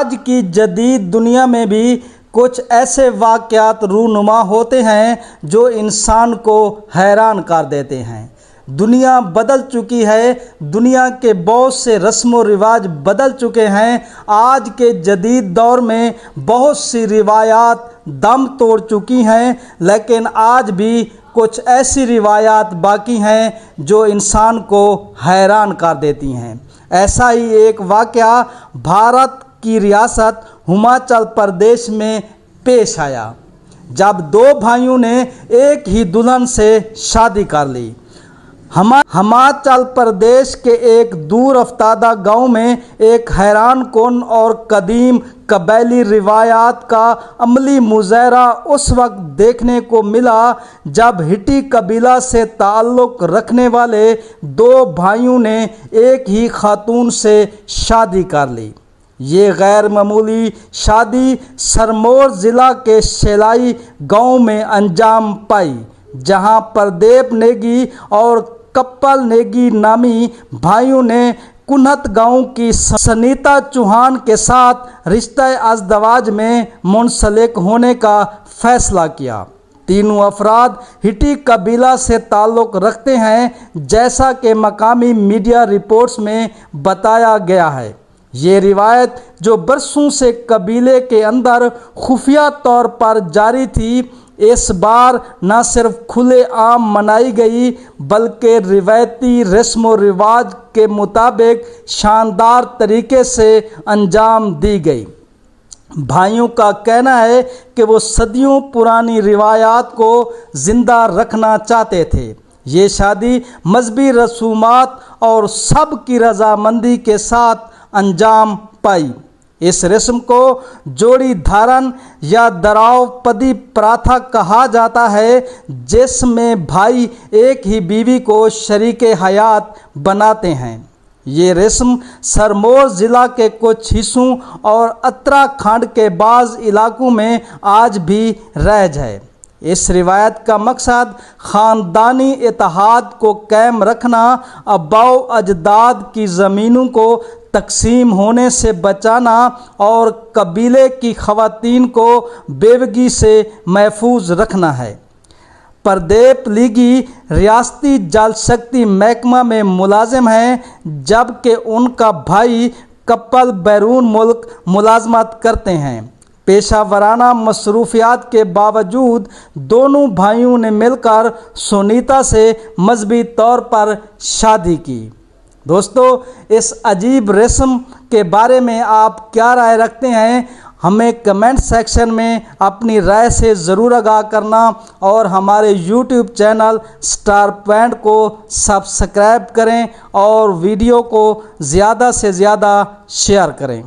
آج کی جدید دنیا میں بھی کچھ ایسے واقعات رونما ہوتے ہیں جو انسان کو حیران کر دیتے ہیں۔ دنیا بدل چکی ہے، دنیا کے بہت سے رسم و رواج بدل چکے ہیں۔ آج کے جدید دور میں بہت سی روایات دم توڑ چکی ہیں، لیکن آج بھی کچھ ایسی روایات باقی ہیں جو انسان کو حیران کر دیتی ہیں۔ ایسا ہی ایک واقعہ بھارت کی ریاست ہماچل پردیش میں پیش آیا، جب دو بھائیوں نے ایک ہی دلہن سے شادی کر لی۔ ہماچل پردیش کے ایک دور افتادہ گاؤں میں ایک حیران کن اور قدیم قبائلی روایات کا عملی مظاہرہ اس وقت دیکھنے کو ملا جب ہٹی قبیلہ سے تعلق رکھنے والے دو بھائیوں نے ایک ہی خاتون سے شادی کر لی۔ یہ غیر معمولی شادی سرمور ضلع کے شیلائی گاؤں میں انجام پائی، جہاں پردیپ نیگی اور کپل نیگی نامی بھائیوں نے کنہت گاؤں کی سنیتا چوہان کے ساتھ رشتہ ازدواج میں منسلک ہونے کا فیصلہ کیا۔ تینوں افراد ہٹی قبیلہ سے تعلق رکھتے ہیں، جیسا کہ مقامی میڈیا رپورٹس میں بتایا گیا ہے۔ یہ روایت جو برسوں سے قبیلے کے اندر خفیہ طور پر جاری تھی، اس بار نہ صرف کھلے عام منائی گئی بلکہ روایتی رسم و رواج کے مطابق شاندار طریقے سے انجام دی گئی۔ بھائیوں کا کہنا ہے کہ وہ صدیوں پرانی روایات کو زندہ رکھنا چاہتے تھے۔ یہ شادی مذہبی رسومات اور سب کی رضامندی کے ساتھ انجام پائی۔ اس رسم کو جوڑی دھارن یا دراو پدی پراتھا کہا جاتا ہے، جس میں بھائی ایک ہی بیوی کو شریک حیات بناتے ہیں۔ یہ رسم سرمور ضلع کے کچھ حصوں اور اتراکھنڈ کے بعض علاقوں میں آج بھی رائج ہے۔ اس روایت کا مقصد خاندانی اتحاد کو قائم رکھنا، آباء و اجداد کی زمینوں کو تقسیم ہونے سے بچانا اور قبیلے کی خواتین کو بیوگی سے محفوظ رکھنا ہے۔ پردیپ لیگی ریاستی جل شکتی محکمہ میں ملازم ہیں، جبکہ ان کا بھائی کپل بیرون ملک ملازمت کرتے ہیں۔ پیشہ ورانہ مصروفیات کے باوجود دونوں بھائیوں نے مل کر سنیتا سے مذہبی طور پر شادی کی۔ دوستو، اس عجیب رسم کے بارے میں آپ کیا رائے رکھتے ہیں؟ ہمیں کمنٹ سیکشن میں اپنی رائے سے ضرور آگاہ کرنا، اور ہمارے یوٹیوب چینل سٹار پوائنٹ کو سبسکرائب کریں اور ویڈیو کو زیادہ سے زیادہ شیئر کریں۔